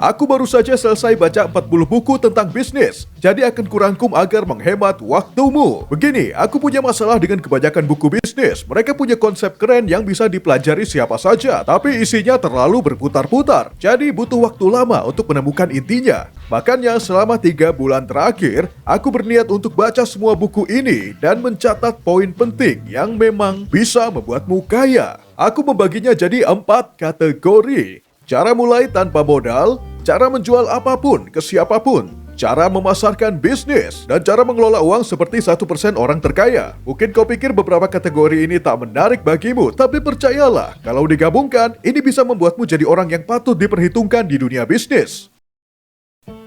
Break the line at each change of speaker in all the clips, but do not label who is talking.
Aku baru saja selesai baca 40 buku tentang bisnis, jadi akan kurangkum agar menghemat waktumu. Begini, aku punya masalah dengan kebanyakan buku bisnis. Mereka punya konsep keren yang bisa dipelajari siapa saja, tapi isinya terlalu berputar-putar. Jadi butuh waktu lama untuk menemukan intinya. Makanya selama 3 bulan terakhir, aku berniat untuk baca semua buku ini dan mencatat poin penting yang memang bisa membuatmu kaya. Aku membaginya jadi 4 kategori. Cara mulai tanpa modal, cara menjual apapun ke siapapun, cara memasarkan bisnis, dan cara mengelola uang seperti 1% orang terkaya. Mungkin kau pikir beberapa kategori ini tak menarik bagimu, tapi percayalah, kalau digabungkan, ini bisa membuatmu jadi orang yang patut diperhitungkan di dunia bisnis.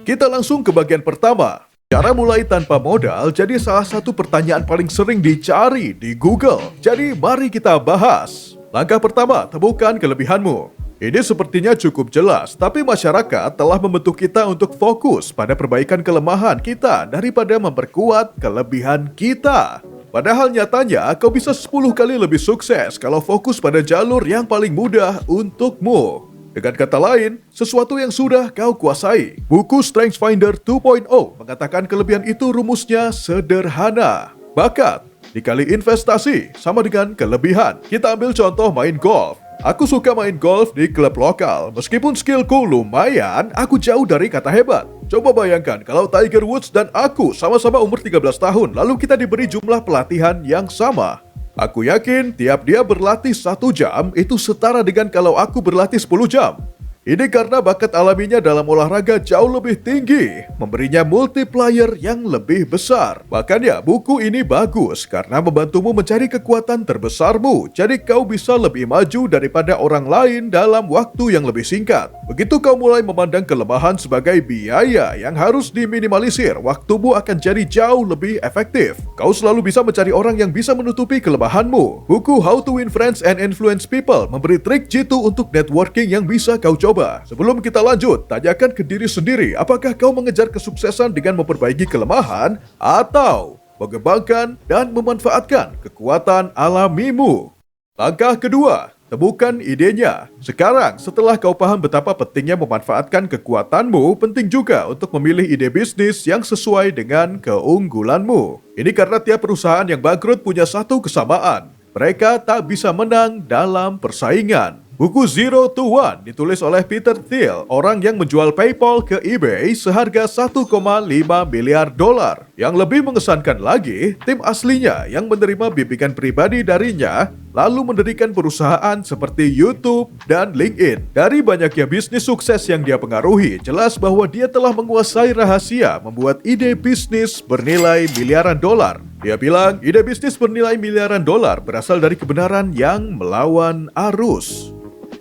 Kita langsung ke bagian pertama. Cara mulai tanpa modal jadi salah satu pertanyaan paling sering dicari di Google. Jadi mari kita bahas. Langkah pertama, temukan kelebihanmu. Ini sepertinya cukup jelas, tapi masyarakat telah membentuk kita untuk fokus pada perbaikan kelemahan kita daripada memperkuat kelebihan kita. Padahal nyatanya, kau bisa 10 kali lebih sukses kalau fokus pada jalur yang paling mudah untukmu. Dengan kata lain, sesuatu yang sudah kau kuasai. Buku StrengthsFinder 2.0 mengatakan kelebihan itu rumusnya sederhana. Bakat dikali investasi sama dengan kelebihan. Kita ambil contoh main golf. Aku suka main golf di klub lokal. Meskipun skillku lumayan, aku jauh dari kata hebat. Coba bayangkan kalau Tiger Woods dan aku sama-sama umur 13 tahun, lalu kita diberi jumlah pelatihan yang sama. Aku yakin tiap dia berlatih 1 jam itu setara dengan kalau aku berlatih 10 jam. Ini karena bakat alaminya dalam olahraga jauh lebih tinggi, memberinya multiplier yang lebih besar. Makanya buku ini bagus karena membantumu mencari kekuatan terbesarmu, jadi kau bisa lebih maju daripada orang lain dalam waktu yang lebih singkat. Begitu kau mulai memandang kelemahan sebagai biaya yang harus diminimalisir, waktumu akan jadi jauh lebih efektif. Kau selalu bisa mencari orang yang bisa menutupi kelemahanmu. Buku How to Win Friends and Influence People memberi trik jitu untuk networking yang bisa kau coba. Sebelum kita lanjut, tanyakan ke diri sendiri apakah kau mengejar kesuksesan dengan memperbaiki kelemahan atau mengembangkan dan memanfaatkan kekuatan alamimu. Langkah kedua, temukan idenya. Sekarang, setelah kau paham betapa pentingnya memanfaatkan kekuatanmu, penting juga untuk memilih ide bisnis yang sesuai dengan keunggulanmu. Ini karena tiap perusahaan yang bangkrut punya satu kesamaan. Mereka tak bisa menang dalam persaingan. Buku Zero to One ditulis oleh Peter Thiel, orang yang menjual PayPal ke eBay seharga 1,5 miliar dolar. Yang lebih mengesankan lagi, tim aslinya yang menerima bimbingan pribadi darinya lalu mendirikan perusahaan seperti YouTube dan LinkedIn. Dari banyaknya bisnis sukses yang dia pengaruhi, jelas bahwa dia telah menguasai rahasia membuat ide bisnis bernilai miliaran dolar. Dia bilang, ide bisnis bernilai miliaran dolar berasal dari kebenaran yang melawan arus.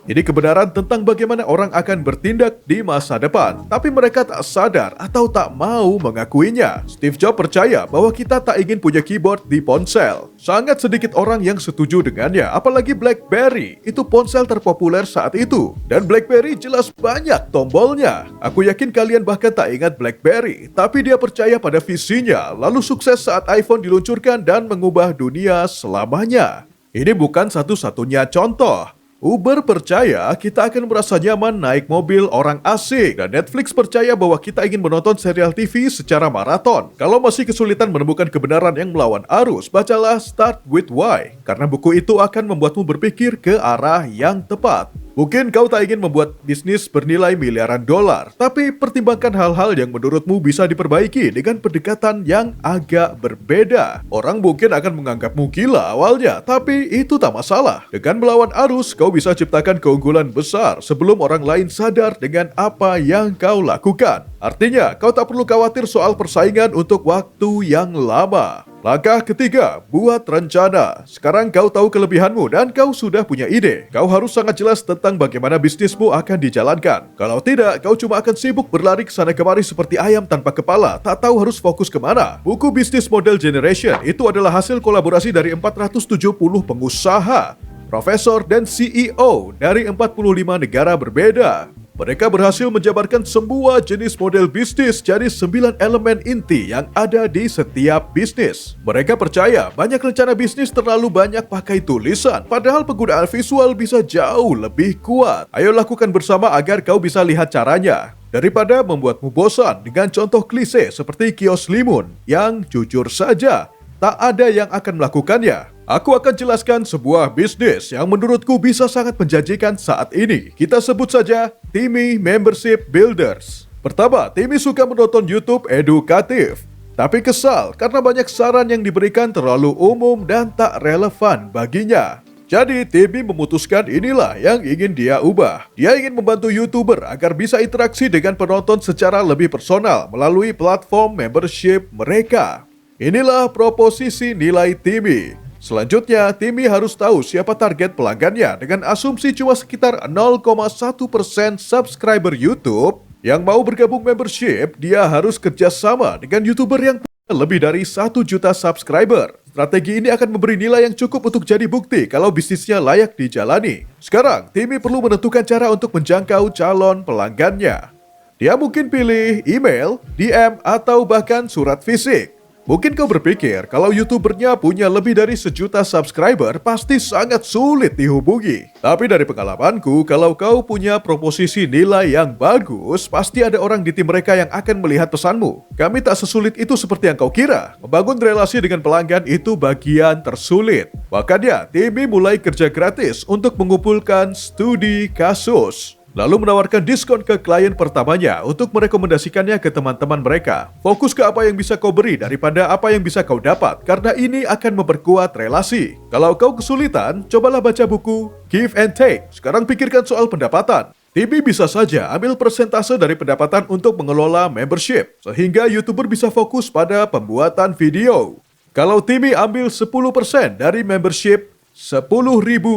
Ini kebenaran tentang bagaimana orang akan bertindak di masa depan, tapi mereka tak sadar atau tak mau mengakuinya. Steve Jobs percaya bahwa kita tak ingin punya keyboard di ponsel. Sangat sedikit orang yang setuju dengannya, apalagi BlackBerry. Itu ponsel terpopuler saat itu. Dan BlackBerry jelas banyak tombolnya. Aku yakin kalian bahkan tak ingat BlackBerry, tapi dia percaya pada visinya, lalu sukses saat iPhone diluncurkan dan mengubah dunia selamanya. Ini bukan satu-satunya contoh. Uber percaya kita akan merasa nyaman naik mobil orang asing, dan Netflix percaya bahwa kita ingin menonton serial TV secara maraton. Kalau masih kesulitan menemukan kebenaran yang melawan arus, bacalah Start With Why, karena buku itu akan membuatmu berpikir ke arah yang tepat. Mungkin kau tak ingin membuat bisnis bernilai miliaran dolar, tapi pertimbangkan hal-hal yang menurutmu bisa diperbaiki dengan pendekatan yang agak berbeda. Orang mungkin akan menganggapmu gila awalnya, tapi itu tak masalah. Dengan melawan arus, kau bisa ciptakan keunggulan besar sebelum orang lain sadar dengan apa yang kau lakukan. Artinya, kau tak perlu khawatir soal persaingan untuk waktu yang lama. Langkah ketiga, buat rencana. Sekarang kau tahu kelebihanmu dan kau sudah punya ide. Kau harus sangat jelas tentang bagaimana bisnismu akan dijalankan. Kalau tidak, kau cuma akan sibuk berlari ke sana kemari seperti ayam tanpa kepala, tak tahu harus fokus kemana. Buku Business Model Generation itu adalah hasil kolaborasi dari 470 pengusaha, profesor, dan CEO dari 45 negara berbeda. Mereka berhasil menjabarkan semua jenis model bisnis jadi 9 elemen inti yang ada di setiap bisnis. Mereka percaya banyak rencana bisnis terlalu banyak pakai tulisan, padahal penggunaan visual bisa jauh lebih kuat. Ayo lakukan bersama agar kau bisa lihat caranya. daripada membuatmu bosan dengan contoh klise seperti kios limun yang jujur saja tak ada yang akan melakukannya. Aku akan jelaskan sebuah bisnis yang menurutku bisa sangat menjanjikan saat ini. Kita sebut saja Timmy Membership Builders. Pertama, Timmy suka menonton YouTube edukatif, tapi kesal karena banyak saran yang diberikan terlalu umum dan tak relevan baginya. Jadi Timmy memutuskan inilah yang ingin dia ubah. Dia ingin membantu YouTuber agar bisa interaksi dengan penonton secara lebih personal melalui platform membership mereka. Inilah proposisi nilai Timmy. Selanjutnya, Timmy harus tahu siapa target pelanggannya dengan asumsi cuma sekitar 0,1% subscriber YouTube yang mau bergabung membership. Dia harus kerjasama dengan YouTuber yang punya lebih dari 1 juta subscriber. Strategi ini akan memberi nilai yang cukup untuk jadi bukti kalau bisnisnya layak dijalani. Sekarang, Timmy perlu menentukan cara untuk menjangkau calon pelanggannya. Dia mungkin pilih email, DM, atau bahkan surat fisik. Mungkin kau berpikir kalau YouTubernya punya lebih dari 1 juta subscriber pasti sangat sulit dihubungi. Tapi dari pengalamanku, kalau kau punya proposisi nilai yang bagus, pasti ada orang di tim mereka yang akan melihat pesanmu. Kami tak sesulit itu seperti yang kau kira. Membangun relasi dengan pelanggan itu bagian tersulit. Makanya, Timmy mulai kerja gratis untuk mengumpulkan studi kasus. Lalu menawarkan diskon ke klien pertamanya untuk merekomendasikannya ke teman-teman mereka. Fokus ke apa yang bisa kau beri daripada apa yang bisa kau dapat, karena ini akan memperkuat relasi. Kalau kau kesulitan, cobalah baca buku Give and Take. Sekarang pikirkan soal pendapatan. Timmy bisa saja ambil persentase dari pendapatan untuk mengelola membership, sehingga YouTuber bisa fokus pada pembuatan video. Kalau Timmy ambil 10% dari membership 10.000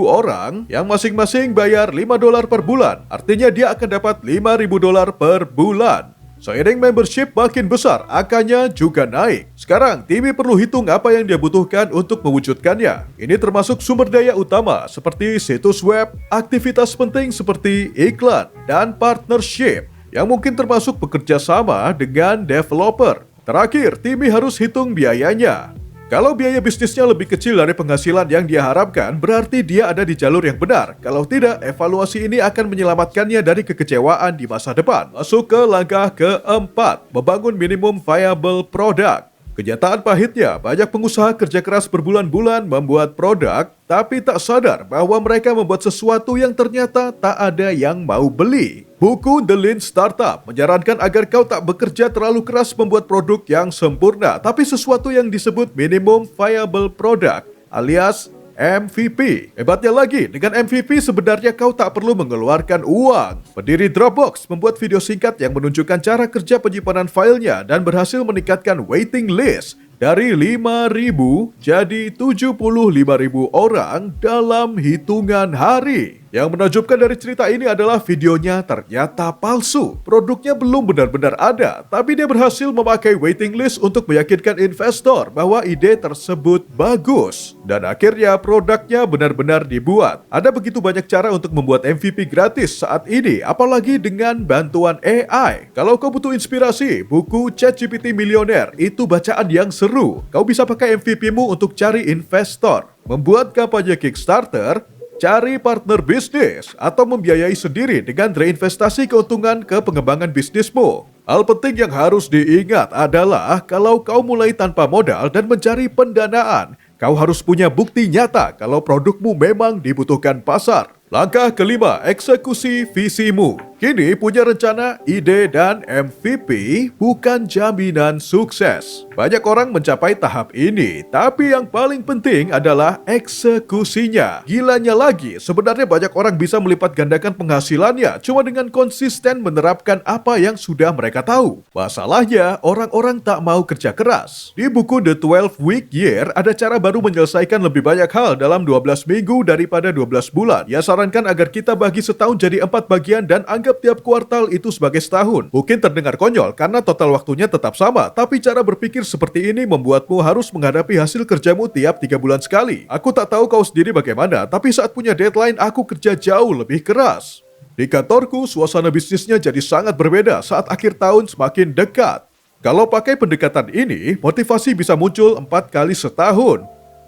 orang yang masing-masing bayar $5 per bulan, artinya dia akan dapat $5.000 per bulan. Seiring membership makin besar, angkanya juga naik. Sekarang, Timmy perlu hitung apa yang dia butuhkan untuk mewujudkannya. Ini termasuk sumber daya utama seperti situs web, aktivitas penting seperti iklan, dan partnership yang mungkin termasuk bekerja sama dengan developer. Terakhir, Timmy harus hitung biayanya. Kalau biaya bisnisnya lebih kecil dari penghasilan yang dia harapkan, berarti dia ada di jalur yang benar. Kalau tidak, evaluasi ini akan menyelamatkannya dari kekecewaan di masa depan. Masuk ke langkah keempat, membangun minimum viable product. Kenyataan pahitnya, banyak pengusaha kerja keras berbulan-bulan membuat produk, tapi tak sadar bahwa mereka membuat sesuatu yang ternyata tak ada yang mau beli. Buku The Lean Startup menyarankan agar kau tak bekerja terlalu keras membuat produk yang sempurna, tapi sesuatu yang disebut Minimum Viable Product, alias MVP. Hebatnya lagi, dengan MVP sebenarnya kau tak perlu mengeluarkan uang. Pendiri Dropbox membuat video singkat yang menunjukkan cara kerja penyimpanan filenya dan berhasil meningkatkan waiting list dari 5.000 jadi 75.000 orang dalam hitungan hari. Yang menakjubkan dari cerita ini adalah videonya ternyata palsu. Produknya belum benar-benar ada, tapi dia berhasil memakai waiting list untuk meyakinkan investor bahwa ide tersebut bagus. Dan akhirnya produknya benar-benar dibuat. Ada begitu banyak cara untuk membuat MVP gratis saat ini, apalagi dengan bantuan AI. Kalau kau butuh inspirasi, buku ChatGPT Millionaire itu bacaan yang seru. Kau bisa pakai MVP-mu untuk cari investor, membuat kampanye Kickstarter, cari partner bisnis, atau membiayai sendiri dengan reinvestasi keuntungan ke pengembangan bisnismu. Hal penting yang harus diingat adalah kalau kau mulai tanpa modal dan mencari pendanaan, kau harus punya bukti nyata kalau produkmu memang dibutuhkan pasar. Langkah kelima, eksekusi visimu. Kini punya rencana, ide, dan MVP bukan jaminan sukses. Banyak orang mencapai tahap ini, tapi yang paling penting adalah eksekusinya. Gilanya lagi, sebenarnya banyak orang bisa melipat gandakan penghasilannya cuma dengan konsisten menerapkan apa yang sudah mereka tahu. Masalahnya, orang-orang tak mau kerja keras. Di buku The 12 Week Year, ada cara baru menyelesaikan lebih banyak hal dalam 12 minggu daripada 12 bulan. Ya, sarankan agar kita bagi setahun jadi 4 bagian dan anggap tiap kuartal itu sebagai setahun. Mungkin terdengar konyol karena total waktunya tetap sama, tapi cara berpikir seperti ini membuatmu harus menghadapi hasil kerjamu tiap 3 bulan sekali. Aku tak tahu kau sendiri bagaimana, tapi saat punya deadline aku kerja jauh lebih keras. Di kantorku, suasana bisnisnya jadi sangat berbeda saat akhir tahun semakin dekat. Kalau pakai pendekatan ini, motivasi bisa muncul 4 kali setahun.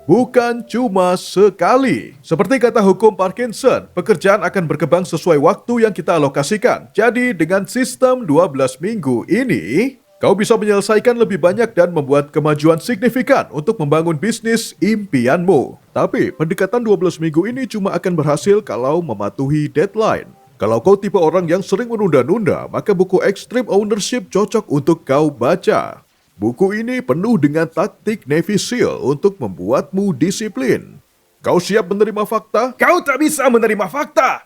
bukan cuma sekali. Seperti kata hukum Parkinson, pekerjaan akan berkembang sesuai waktu yang kita alokasikan. Jadi dengan sistem 12 minggu ini, kau bisa menyelesaikan lebih banyak dan membuat kemajuan signifikan untuk membangun bisnis impianmu. Tapi pendekatan 12 minggu ini cuma akan berhasil kalau mematuhi deadline. Kalau kau tipe orang yang sering menunda-nunda, maka buku Extreme Ownership cocok untuk kau baca. Buku ini penuh dengan taktik Navy SEAL untuk membuatmu disiplin. Kau siap menerima fakta? Kau tak bisa menerima fakta!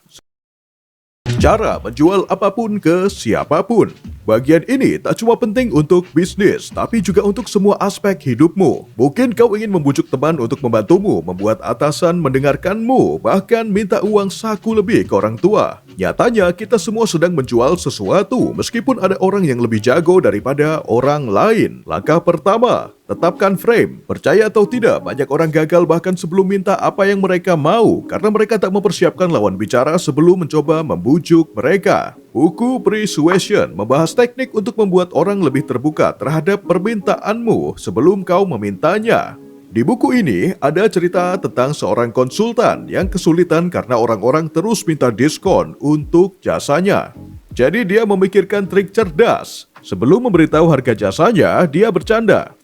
Cara menjual apapun ke siapapun. Bagian ini tak cuma penting untuk bisnis, tapi juga untuk semua aspek hidupmu. Mungkin kau ingin membujuk teman untuk membantumu, membuat atasan mendengarkanmu, bahkan minta uang saku lebih ke orang tua. Nyatanya, kita semua sedang menjual sesuatu, meskipun ada orang yang lebih jago daripada orang lain. Langkah pertama, tetapkan frame. Percaya atau tidak, banyak orang gagal bahkan sebelum minta apa yang mereka mau, karena mereka tak mempersiapkan lawan bicara sebelum mencoba membujuk mereka. Buku Persuasion membahas teknik untuk membuat orang lebih terbuka terhadap permintaanmu sebelum kau memintanya. Di buku ini ada cerita tentang seorang konsultan yang kesulitan karena orang-orang terus minta diskon untuk jasanya. Jadi dia memikirkan trik cerdas. Sebelum memberitahu harga jasanya, dia bercanda.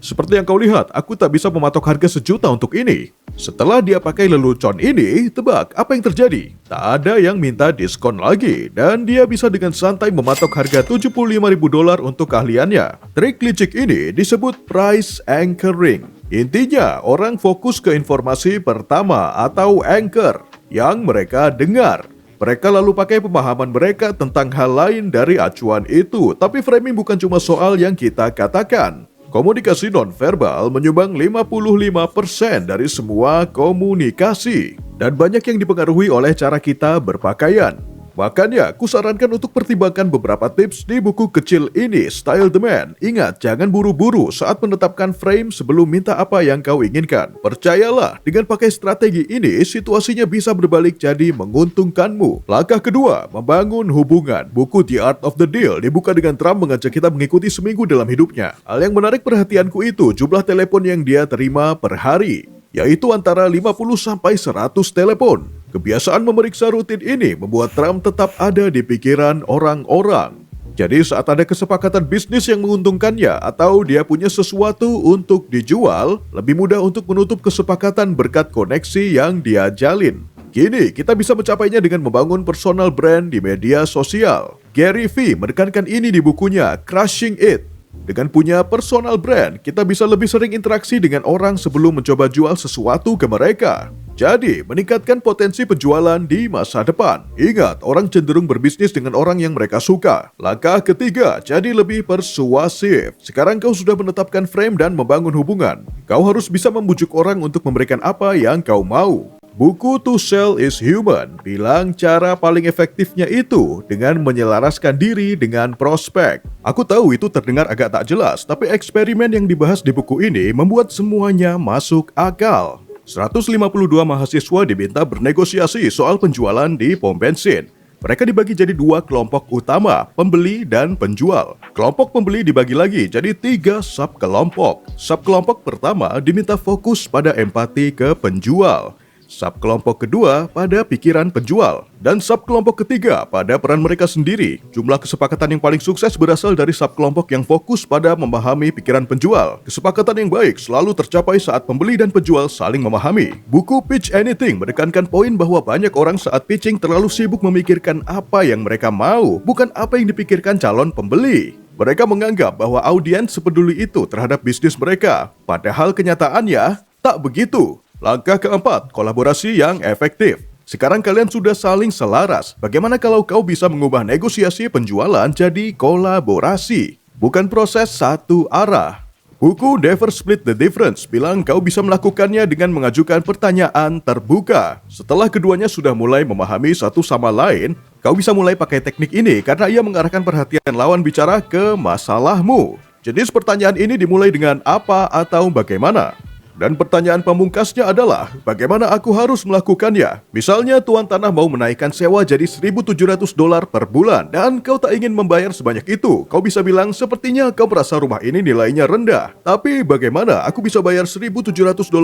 Seperti yang kau lihat, aku tak bisa mematok harga $1 juta untuk ini. Setelah dia pakai lelucon ini, tebak apa yang terjadi? Tak ada yang minta diskon lagi, dan dia bisa dengan santai mematok harga $75.000 untuk keahliannya. Trik licik ini disebut price anchoring. Intinya, orang fokus ke informasi pertama atau anchor yang mereka dengar. Mereka lalu pakai pemahaman mereka tentang hal lain dari acuan itu. Tapi framing bukan cuma soal yang kita katakan. Komunikasi nonverbal menyumbang 55% dari semua komunikasi. Dan banyak yang dipengaruhi oleh cara kita berpakaian. Makanya, kusarankan untuk pertimbangkan beberapa tips di buku kecil ini, Style the Man. Ingat, jangan buru-buru saat menetapkan frame sebelum minta apa yang kau inginkan. Percayalah, dengan pakai strategi ini, situasinya bisa berbalik jadi menguntungkanmu. Langkah kedua, membangun hubungan. Buku The Art of the Deal dibuka dengan Trump mengajak kita mengikuti seminggu dalam hidupnya. Hal yang menarik perhatianku itu jumlah telepon yang dia terima per hari, yaitu antara 50 sampai 100 telepon. Kebiasaan memeriksa rutin ini membuat Trump tetap ada di pikiran orang-orang. Jadi saat ada kesepakatan bisnis yang menguntungkannya atau dia punya sesuatu untuk dijual, lebih mudah untuk menutup kesepakatan berkat koneksi yang dia jalin. Kini kita bisa mencapainya dengan membangun personal brand di media sosial. Gary Vee menekankan ini di bukunya Crushing It. Dengan punya personal brand, kita bisa lebih sering interaksi dengan orang sebelum mencoba jual sesuatu ke mereka. Jadi, meningkatkan potensi penjualan di masa depan. Ingat, orang cenderung berbisnis dengan orang yang mereka suka. Langkah ketiga, jadi lebih persuasif. Sekarang kau sudah menetapkan frame dan membangun hubungan. Kau harus bisa membujuk orang untuk memberikan apa yang kau mau. Buku To Sell is Human bilang cara paling efektifnya itu dengan menyelaraskan diri dengan prospek. Aku tahu itu terdengar agak tak jelas, tapi eksperimen yang dibahas di buku ini membuat semuanya masuk akal. 152 mahasiswa diminta bernegosiasi soal penjualan di pom bensin. Mereka dibagi jadi 2 kelompok utama, pembeli dan penjual. Kelompok pembeli dibagi lagi jadi 3 subkelompok. Subkelompok pertama diminta fokus pada empati ke penjual. Subkelompok kedua pada pikiran penjual, dan subkelompok ketiga pada peran mereka sendiri. Jumlah kesepakatan yang paling sukses berasal dari subkelompok yang fokus pada memahami pikiran penjual. Kesepakatan yang baik selalu tercapai saat pembeli dan penjual saling memahami. Buku Pitch Anything menekankan poin bahwa banyak orang saat pitching terlalu sibuk memikirkan apa yang mereka mau, bukan apa yang dipikirkan calon pembeli. Mereka menganggap bahwa audiens sepeduli itu terhadap bisnis mereka, padahal kenyataannya tak begitu. Langkah keempat, kolaborasi yang efektif. Sekarang kalian sudah saling selaras. Bagaimana kalau kau bisa mengubah negosiasi penjualan jadi kolaborasi, bukan proses satu arah? Buku Never Split the Difference bilang kau bisa melakukannya dengan mengajukan pertanyaan terbuka. Setelah keduanya sudah mulai memahami satu sama lain, kau bisa mulai pakai teknik ini karena ia mengarahkan perhatian lawan bicara ke masalahmu. Jenis pertanyaan ini dimulai dengan apa atau bagaimana. Dan pertanyaan pamungkasnya adalah, bagaimana aku harus melakukannya? Misalnya tuan tanah mau menaikkan sewa jadi $1.700 per bulan dan kau tak ingin membayar sebanyak itu. Kau bisa bilang, sepertinya kau merasa rumah ini nilainya rendah. Tapi bagaimana aku bisa bayar $1.700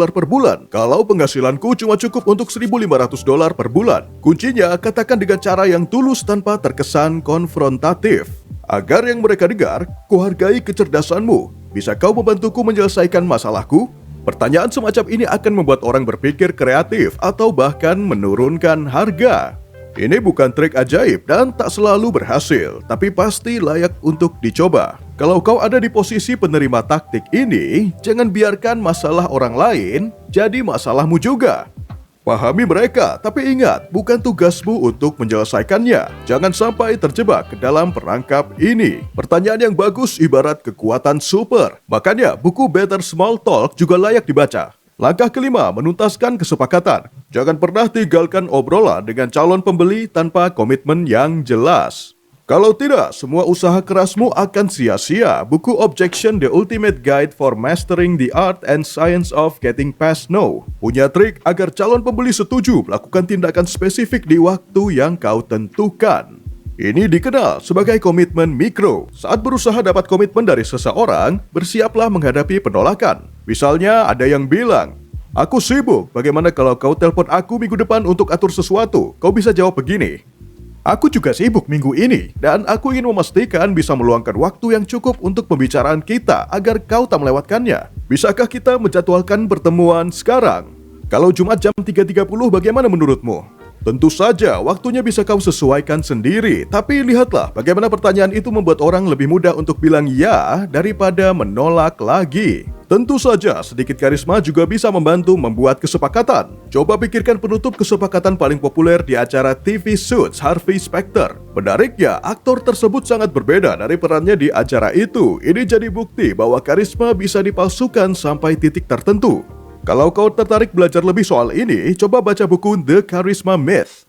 per bulan kalau penghasilanku cuma cukup untuk $1.500 per bulan? Kuncinya, katakan dengan cara yang tulus tanpa terkesan konfrontatif. Agar yang mereka dengar, kuhargai kecerdasanmu. Bisa kau membantuku menyelesaikan masalahku? Pertanyaan semacam ini akan membuat orang berpikir kreatif atau bahkan menurunkan harga. Ini bukan trik ajaib dan tak selalu berhasil, tapi pasti layak untuk dicoba. Kalau kau ada di posisi penerima taktik ini, jangan biarkan masalah orang lain jadi masalahmu juga. Pahami mereka, tapi ingat, bukan tugasmu untuk menyelesaikannya. Jangan sampai terjebak ke dalam perangkap ini. Pertanyaan yang bagus ibarat kekuatan super. Makanya, buku Better Small Talk juga layak dibaca. Langkah kelima, menuntaskan kesepakatan. Jangan pernah tinggalkan obrolan dengan calon pembeli tanpa komitmen yang jelas. Kalau tidak, semua usaha kerasmu akan sia-sia. Buku Objection: The Ultimate Guide for Mastering the Art and Science of Getting Past No punya trik agar calon pembeli setuju melakukan tindakan spesifik di waktu yang kau tentukan. Ini dikenal sebagai komitmen mikro. Saat berusaha dapat komitmen dari seseorang, bersiaplah menghadapi penolakan. Misalnya ada yang bilang, "Aku sibuk, bagaimana kalau kau telepon aku minggu depan untuk atur sesuatu?" Kau bisa jawab begini, "Aku juga sibuk minggu ini, dan aku ingin memastikan bisa meluangkan waktu yang cukup untuk pembicaraan kita agar kau tak melewatkannya. Bisakah kita menjadwalkan pertemuan sekarang? Kalau Jumat jam 3.30 bagaimana menurutmu?" Tentu saja, waktunya bisa kau sesuaikan sendiri, tapi lihatlah bagaimana pertanyaan itu membuat orang lebih mudah untuk bilang ya daripada menolak lagi. Tentu saja, sedikit karisma juga bisa membantu membuat kesepakatan. Coba pikirkan penutup kesepakatan paling populer di acara TV Suits Harvey Specter. Menariknya, aktor tersebut sangat berbeda dari perannya di acara itu. Ini jadi bukti bahwa karisma bisa dipalsukan sampai titik tertentu. Kalau kau tertarik belajar lebih soal ini, coba baca buku The Charisma Myth.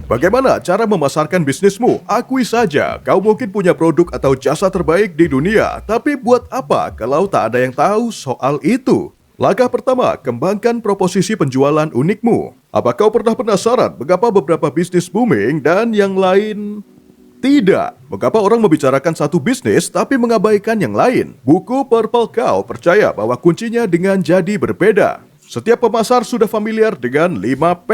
Bagaimana cara memasarkan bisnismu? Akui saja, kau mungkin punya produk atau jasa terbaik di dunia, tapi buat apa kalau tak ada yang tahu soal itu? Langkah pertama, kembangkan proposisi penjualan unikmu. Apa kau pernah penasaran mengapa beberapa bisnis booming dan yang lain tidak? Mengapa orang membicarakan satu bisnis tapi mengabaikan yang lain? Buku Purple Cow percaya bahwa kuncinya dengan jadi berbeda. Setiap pemasar sudah familiar dengan 5P: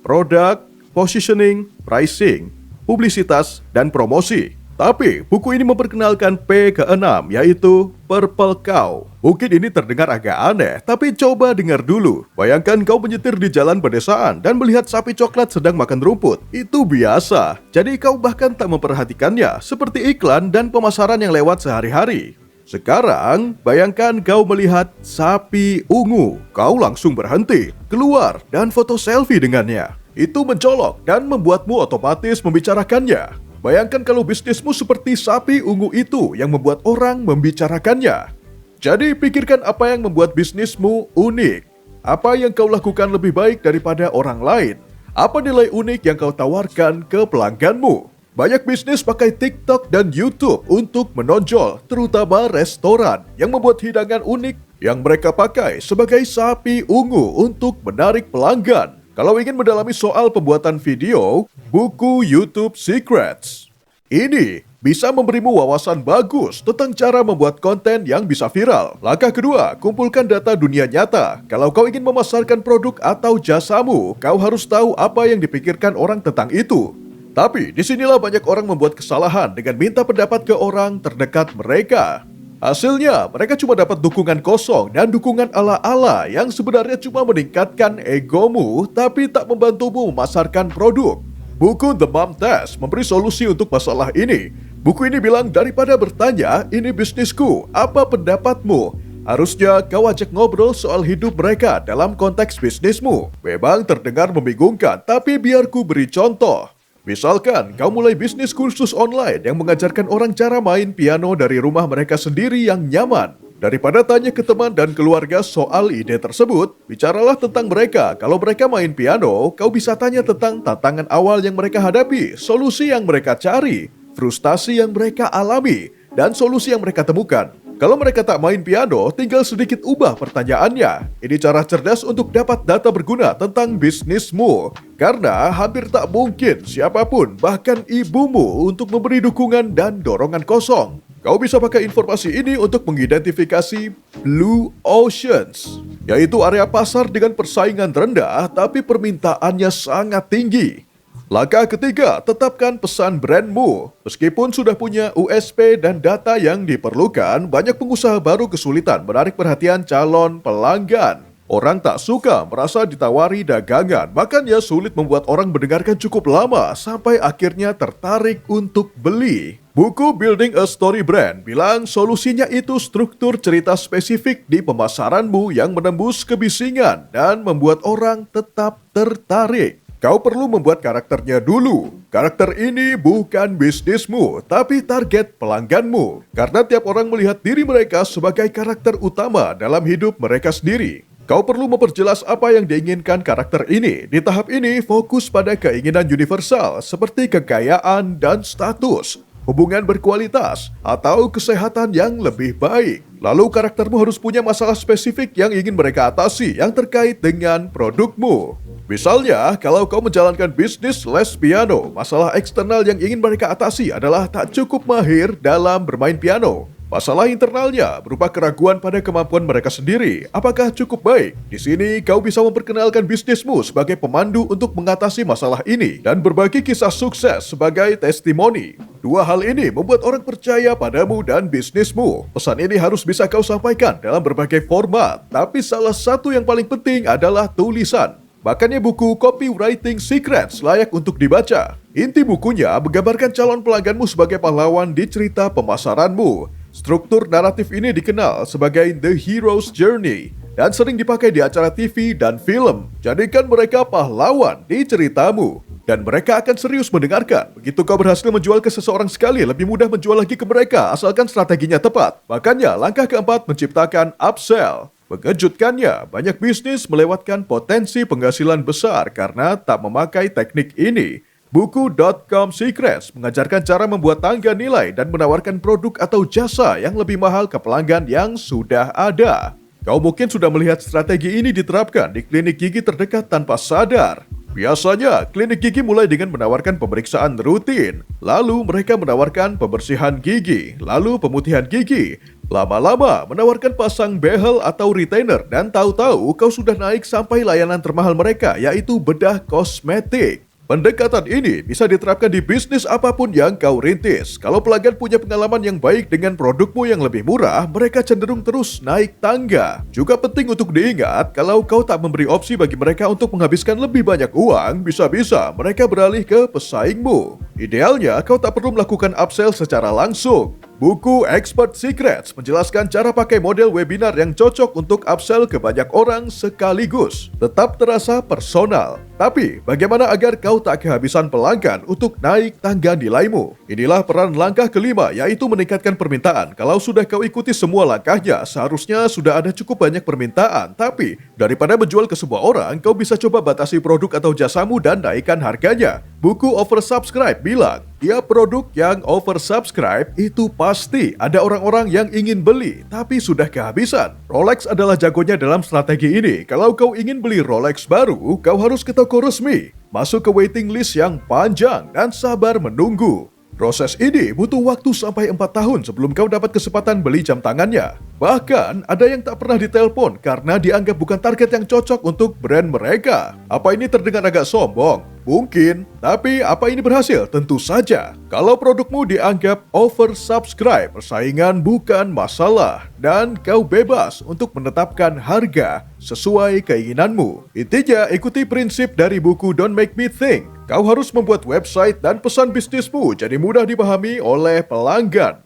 produk, positioning, pricing, publisitas, dan promosi. Tapi buku ini memperkenalkan P ke-6, yaitu Purple Cow. Mungkin ini terdengar agak aneh, tapi coba dengar dulu. Bayangkan kau menyetir di jalan pedesaan dan melihat sapi coklat sedang makan rumput. Itu biasa, jadi kau bahkan tak memperhatikannya, seperti iklan dan pemasaran yang lewat sehari-hari. Sekarang, bayangkan kau melihat sapi ungu. Kau langsung berhenti, keluar, dan foto selfie dengannya. Itu mencolok dan membuatmu otomatis membicarakannya. Bayangkan kalau bisnismu seperti sapi ungu itu yang membuat orang membicarakannya. Jadi pikirkan apa yang membuat bisnismu unik. Apa yang kau lakukan lebih baik daripada orang lain? Apa nilai unik yang kau tawarkan ke pelangganmu? Banyak bisnis pakai TikTok dan YouTube untuk menonjol, terutama restoran yang membuat hidangan unik yang mereka pakai sebagai sapi ungu untuk menarik pelanggan. Kalau ingin mendalami soal pembuatan video, buku YouTube Secrets ini bisa memberimu wawasan bagus tentang cara membuat konten yang bisa viral. Langkah kedua, kumpulkan data dunia nyata. Kalau kau ingin memasarkan produk atau jasamu, kau harus tahu apa yang dipikirkan orang tentang itu. Tapi disinilah banyak orang membuat kesalahan dengan minta pendapat ke orang terdekat mereka. Hasilnya, mereka cuma dapat dukungan kosong dan dukungan ala-ala yang sebenarnya cuma meningkatkan egomu tapi tak membantumu memasarkan produk. Buku The Mom Test memberi solusi untuk masalah ini. Buku ini bilang daripada bertanya, "Ini bisnisku, apa pendapatmu?" Harusnya kau ajak ngobrol soal hidup mereka dalam konteks bisnismu. Memang terdengar membingungkan, tapi biar ku beri contoh. Misalkan, kau mulai bisnis kursus online yang mengajarkan orang cara main piano dari rumah mereka sendiri yang nyaman. Daripada tanya ke teman dan keluarga soal ide tersebut, bicaralah tentang mereka. Kalau mereka main piano, kau bisa tanya tentang tantangan awal yang mereka hadapi, solusi yang mereka cari, frustasi yang mereka alami, dan solusi yang mereka temukan. Kalau mereka tak main piano, tinggal sedikit ubah pertanyaannya. Ini cara cerdas untuk dapat data berguna tentang bisnismu. Karena hampir tak mungkin siapapun, bahkan ibumu, untuk memberi dukungan dan dorongan kosong. Kau bisa pakai informasi ini untuk mengidentifikasi blue oceans, yaitu area pasar dengan persaingan rendah tapi permintaannya sangat tinggi. Langkah ketiga, tetapkan pesan brandmu. Meskipun sudah punya USP dan data yang diperlukan, banyak pengusaha baru kesulitan menarik perhatian calon pelanggan. Orang tak suka merasa ditawari dagangan, makanya sulit membuat orang mendengarkan cukup lama sampai akhirnya tertarik untuk beli. Buku Building a Story Brand bilang solusinya itu struktur cerita spesifik di pemasaranmu yang menembus kebisingan dan membuat orang tetap tertarik. Kau perlu membuat karakternya dulu. Karakter ini bukan bisnismu, tapi target pelangganmu. Karena tiap orang melihat diri mereka sebagai karakter utama dalam hidup mereka sendiri. Kau perlu memperjelas apa yang diinginkan karakter ini. Di tahap ini, fokus pada keinginan universal seperti kekayaan dan status, hubungan berkualitas, atau kesehatan yang lebih baik. Lalu karaktermu harus punya masalah spesifik yang ingin mereka atasi yang terkait dengan produkmu. Misalnya, kalau kau menjalankan bisnis les piano, masalah eksternal yang ingin mereka atasi adalah tak cukup mahir dalam bermain piano. Masalah internalnya berupa keraguan pada kemampuan mereka sendiri. Apakah cukup baik? Di sini, kau bisa memperkenalkan bisnismu sebagai pemandu untuk mengatasi masalah ini dan berbagi kisah sukses sebagai testimoni. Dua hal ini membuat orang percaya padamu dan bisnismu. Pesan ini harus bisa kau sampaikan dalam berbagai format, tapi salah satu yang paling penting adalah tulisan. Makanya buku Copywriting Secrets layak untuk dibaca. Inti bukunya menggambarkan calon pelangganmu sebagai pahlawan di cerita pemasaranmu. Struktur naratif ini dikenal sebagai The Hero's Journey dan sering dipakai di acara TV dan film. Jadikan mereka pahlawan di ceritamu dan mereka akan serius mendengarkan. Begitu kau berhasil menjual ke seseorang sekali, lebih mudah menjual lagi ke mereka asalkan strateginya tepat. Makanya langkah keempat menciptakan upsell. Mengejutkannya, banyak bisnis melewatkan potensi penghasilan besar karena tak memakai teknik ini. Buku .com Secrets mengajarkan cara membuat tangga nilai dan menawarkan produk atau jasa yang lebih mahal ke pelanggan yang sudah ada. Kau mungkin sudah melihat strategi ini diterapkan di klinik gigi terdekat tanpa sadar. Biasanya, klinik gigi mulai dengan menawarkan pemeriksaan rutin, lalu mereka menawarkan pembersihan gigi, lalu pemutihan gigi, lama-lama menawarkan pasang behel atau retainer, dan tahu-tahu kau sudah naik sampai layanan termahal mereka, yaitu bedah kosmetik. Pendekatan ini bisa diterapkan di bisnis apapun yang kau rintis. Kalau pelanggan punya pengalaman yang baik dengan produkmu yang lebih murah, mereka cenderung terus naik tangga. Juga penting untuk diingat, kalau kau tak memberi opsi bagi mereka untuk menghabiskan lebih banyak uang, bisa-bisa mereka beralih ke pesaingmu. Idealnya, kau tak perlu melakukan upsell secara langsung. Buku Expert Secrets menjelaskan cara pakai model webinar yang cocok untuk upsell ke banyak orang sekaligus. Tetap terasa personal. Tapi, bagaimana agar kau tak kehabisan pelanggan untuk naik tangga nilaimu? Inilah peran langkah kelima, yaitu meningkatkan permintaan. Kalau sudah kau ikuti semua langkahnya, seharusnya sudah ada cukup banyak permintaan. Tapi, daripada menjual ke semua orang, kau bisa coba batasi produk atau jasamu dan naikkan harganya. Buku Oversubscribe bilang, tiap produk yang oversubscribe itu pasti ada orang-orang yang ingin beli, tapi sudah kehabisan. Rolex adalah jagonya dalam strategi ini. Kalau kau ingin beli Rolex baru, kau harus ke toko resmi, masuk ke waiting list yang panjang, dan sabar menunggu. Proses ini butuh waktu sampai 4 tahun sebelum kau dapat kesempatan beli jam tangannya. Bahkan, ada yang tak pernah ditelepon karena dianggap bukan target yang cocok untuk brand mereka. Apa ini terdengar agak sombong? Mungkin, tapi apa ini berhasil? Tentu saja. Kalau produkmu dianggap oversubscribe, persaingan bukan masalah. Dan kau bebas untuk menetapkan harga sesuai keinginanmu. Intinya, ikuti prinsip dari buku Don't Make Me Think. Kau harus membuat website dan pesan bisnismu jadi mudah dipahami oleh pelanggan.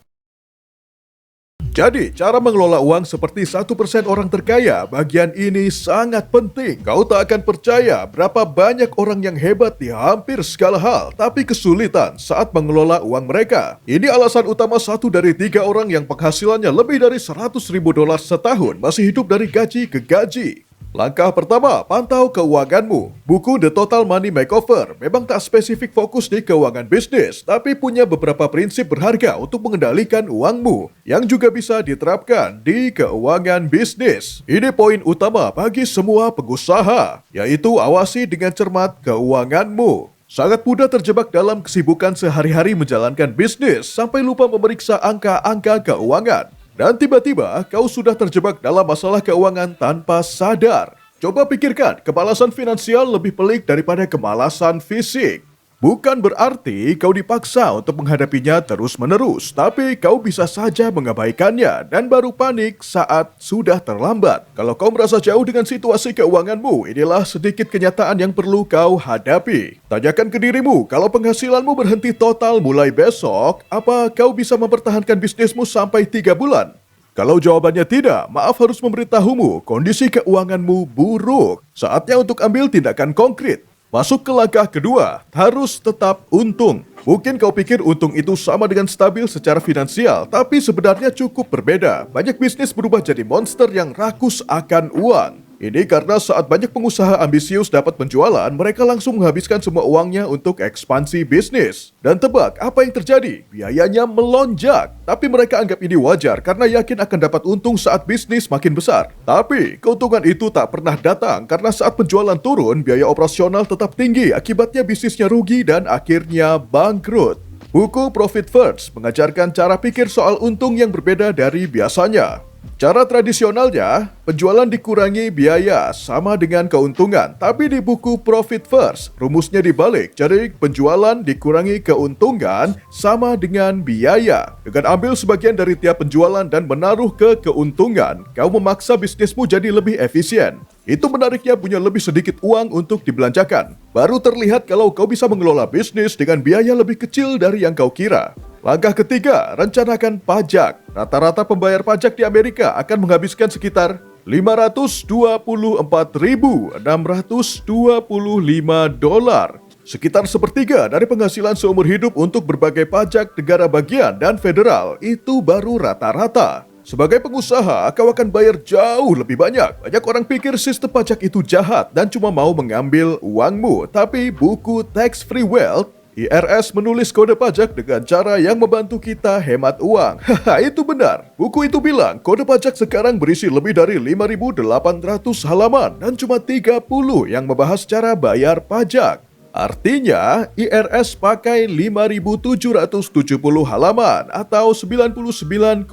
Jadi, cara mengelola uang seperti 1% orang terkaya, bagian ini sangat penting. Kau tak akan percaya berapa banyak orang yang hebat di hampir segala hal, tapi kesulitan saat mengelola uang mereka. Ini alasan utama 1 dari 3 orang yang penghasilannya lebih dari $100.000 setahun masih hidup dari gaji ke gaji. Langkah pertama, pantau keuanganmu. Buku The Total Money Makeover memang tak spesifik fokus di keuangan bisnis, tapi punya beberapa prinsip berharga untuk mengendalikan uangmu, yang juga bisa diterapkan di keuangan bisnis. Ini poin utama bagi semua pengusaha, yaitu awasi dengan cermat keuanganmu. Sangat mudah terjebak dalam kesibukan sehari-hari menjalankan bisnis sampai lupa memeriksa angka-angka keuangan. Dan tiba-tiba kau sudah terjebak dalam masalah keuangan tanpa sadar. Coba pikirkan, kemalasan finansial lebih pelik daripada kemalasan fisik. Bukan berarti kau dipaksa untuk menghadapinya terus-menerus, tapi kau bisa saja mengabaikannya dan baru panik saat sudah terlambat. Kalau kau merasa jauh dengan situasi keuanganmu, inilah sedikit kenyataan yang perlu kau hadapi. Tanyakan ke dirimu, kalau penghasilanmu berhenti total mulai besok, apa kau bisa mempertahankan bisnismu sampai 3 bulan? Kalau jawabannya tidak, maaf harus memberitahumu, kondisi keuanganmu buruk. Saatnya untuk ambil tindakan konkret. Masuk ke langkah kedua, harus tetap untung. Mungkin kau pikir untung itu sama dengan stabil secara finansial, tapi sebenarnya cukup berbeda. Banyak bisnis berubah jadi monster yang rakus akan uang. Ini karena saat banyak pengusaha ambisius dapat penjualan, mereka langsung menghabiskan semua uangnya untuk ekspansi bisnis. Dan tebak, apa yang terjadi? Biayanya melonjak. Tapi mereka anggap ini wajar karena yakin akan dapat untung saat bisnis makin besar. Tapi, keuntungan itu tak pernah datang karena saat penjualan turun, biaya operasional tetap tinggi. Akibatnya bisnisnya rugi dan akhirnya bangkrut. Buku Profit First mengajarkan cara pikir soal untung yang berbeda dari biasanya. Cara tradisionalnya, penjualan dikurangi biaya sama dengan keuntungan. Tapi di buku Profit First, rumusnya dibalik. Jadi penjualan dikurangi keuntungan sama dengan biaya. Dengan ambil sebagian dari tiap penjualan dan menaruh ke keuntungan, kau memaksa bisnismu jadi lebih efisien. Itu menariknya punya lebih sedikit uang untuk dibelanjakan. Baru terlihat kalau kau bisa mengelola bisnis dengan biaya lebih kecil dari yang kau kira. Langkah ketiga, rencanakan pajak. Rata-rata pembayar pajak di Amerika akan menghabiskan sekitar $524.625, sekitar sepertiga dari penghasilan seumur hidup untuk berbagai pajak negara bagian dan federal. Itu baru rata-rata. Sebagai pengusaha, kau akan bayar jauh lebih banyak. Banyak orang pikir sistem pajak itu jahat dan cuma mau mengambil uangmu. Tapi buku Tax Free Wealth, IRS menulis kode pajak dengan cara yang membantu kita hemat uang. Haha, itu benar. Buku itu bilang kode pajak sekarang berisi lebih dari 5.800 halaman dan cuma 30 yang membahas cara bayar pajak. Artinya, IRS pakai 5.770 halaman atau 99,5%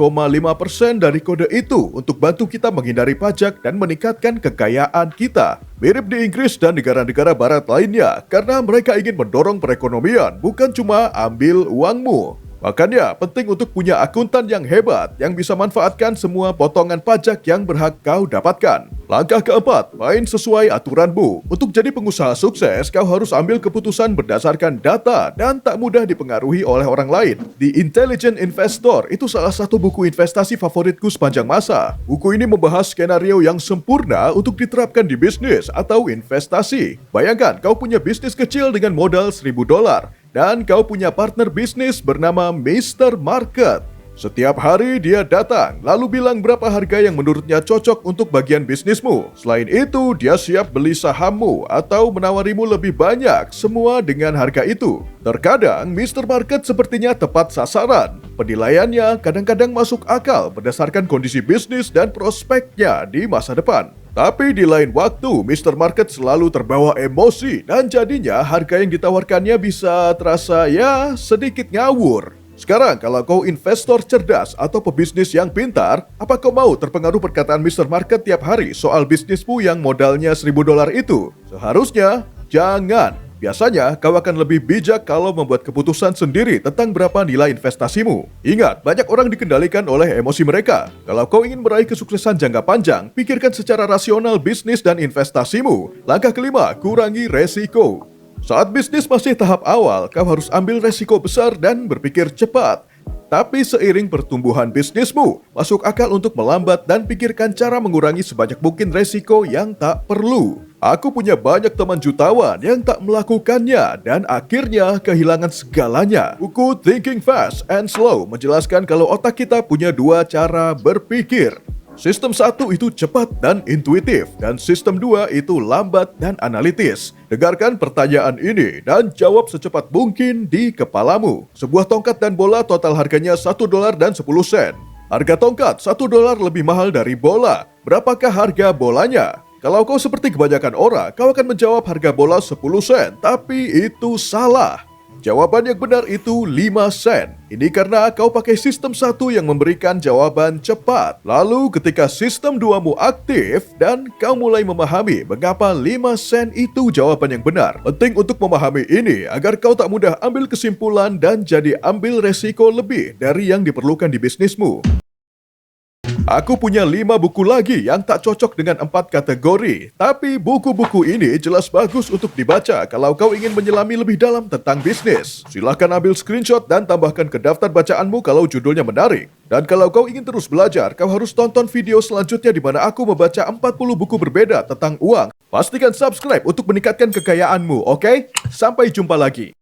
dari kode itu untuk bantu kita menghindari pajak dan meningkatkan kekayaan kita. Mirip di Inggris dan negara-negara barat lainnya, karena mereka ingin mendorong perekonomian, bukan cuma ambil uangmu. Makanya, penting untuk punya akuntan yang hebat yang bisa manfaatkan semua potongan pajak yang berhak kau dapatkan. Langkah keempat, main sesuai aturanmu. Untuk jadi pengusaha sukses, kau harus ambil keputusan berdasarkan data dan tak mudah dipengaruhi oleh orang lain. The Intelligent Investor itu salah satu buku investasi favoritku sepanjang masa. Buku ini membahas skenario yang sempurna untuk diterapkan di bisnis atau investasi. Bayangkan, kau punya bisnis kecil dengan modal $1.000. Dan kau punya partner bisnis bernama Mr. Market. Setiap hari dia datang, lalu bilang berapa harga yang menurutnya cocok untuk bagian bisnismu. Selain itu, dia siap beli sahammu atau menawarimu lebih banyak, semua dengan harga itu. Terkadang, Mr. Market sepertinya tepat sasaran. Penilaiannya kadang-kadang masuk akal berdasarkan kondisi bisnis dan prospeknya di masa depan. Tapi di lain waktu, Mr. Market selalu terbawa emosi dan jadinya harga yang ditawarkannya bisa terasa sedikit ngawur. Sekarang, kalau kau investor cerdas atau pebisnis yang pintar, apa kau mau terpengaruh perkataan Mr. Market tiap hari soal bisnismu yang modalnya $1.000 itu? Seharusnya, jangan. Biasanya, kau akan lebih bijak kalau membuat keputusan sendiri tentang berapa nilai investasimu. Ingat, banyak orang dikendalikan oleh emosi mereka. Kalau kau ingin meraih kesuksesan jangka panjang, pikirkan secara rasional bisnis dan investasimu. Langkah kelima, kurangi resiko. Saat bisnis masih tahap awal, kau harus ambil resiko besar dan berpikir cepat. Tapi seiring pertumbuhan bisnismu, masuk akal untuk melambat dan pikirkan cara mengurangi sebanyak mungkin resiko yang tak perlu. Aku punya banyak teman jutawan yang tak melakukannya dan akhirnya kehilangan segalanya. Buku Thinking Fast and Slow menjelaskan kalau otak kita punya dua cara berpikir. Sistem 1 itu cepat dan intuitif, dan sistem 2 itu lambat dan analitis. Dengarkan pertanyaan ini dan jawab secepat mungkin di kepalamu. Sebuah tongkat dan bola total harganya $1 dan 10 sen. Harga tongkat $1 lebih mahal dari bola. Berapakah harga bolanya? Kalau kau seperti kebanyakan orang, kau akan menjawab harga bola 10 sen, tapi itu salah. Jawaban yang benar itu 5 sen. Ini karena kau pakai sistem 1 yang memberikan jawaban cepat. Lalu ketika sistem 2-mu aktif dan kau mulai memahami mengapa 5 sen itu jawaban yang benar. Penting untuk memahami ini agar kau tak mudah ambil kesimpulan dan jadi ambil resiko lebih dari yang diperlukan di bisnismu. Aku punya 5 buku lagi yang tak cocok dengan 4 kategori. Tapi buku-buku ini jelas bagus untuk dibaca kalau kau ingin menyelami lebih dalam tentang bisnis. Silahkan ambil screenshot dan tambahkan ke daftar bacaanmu kalau judulnya menarik. Dan kalau kau ingin terus belajar, kau harus tonton video selanjutnya di mana aku membaca 40 buku berbeda tentang uang. Pastikan subscribe untuk meningkatkan kekayaanmu, oke? Sampai jumpa lagi.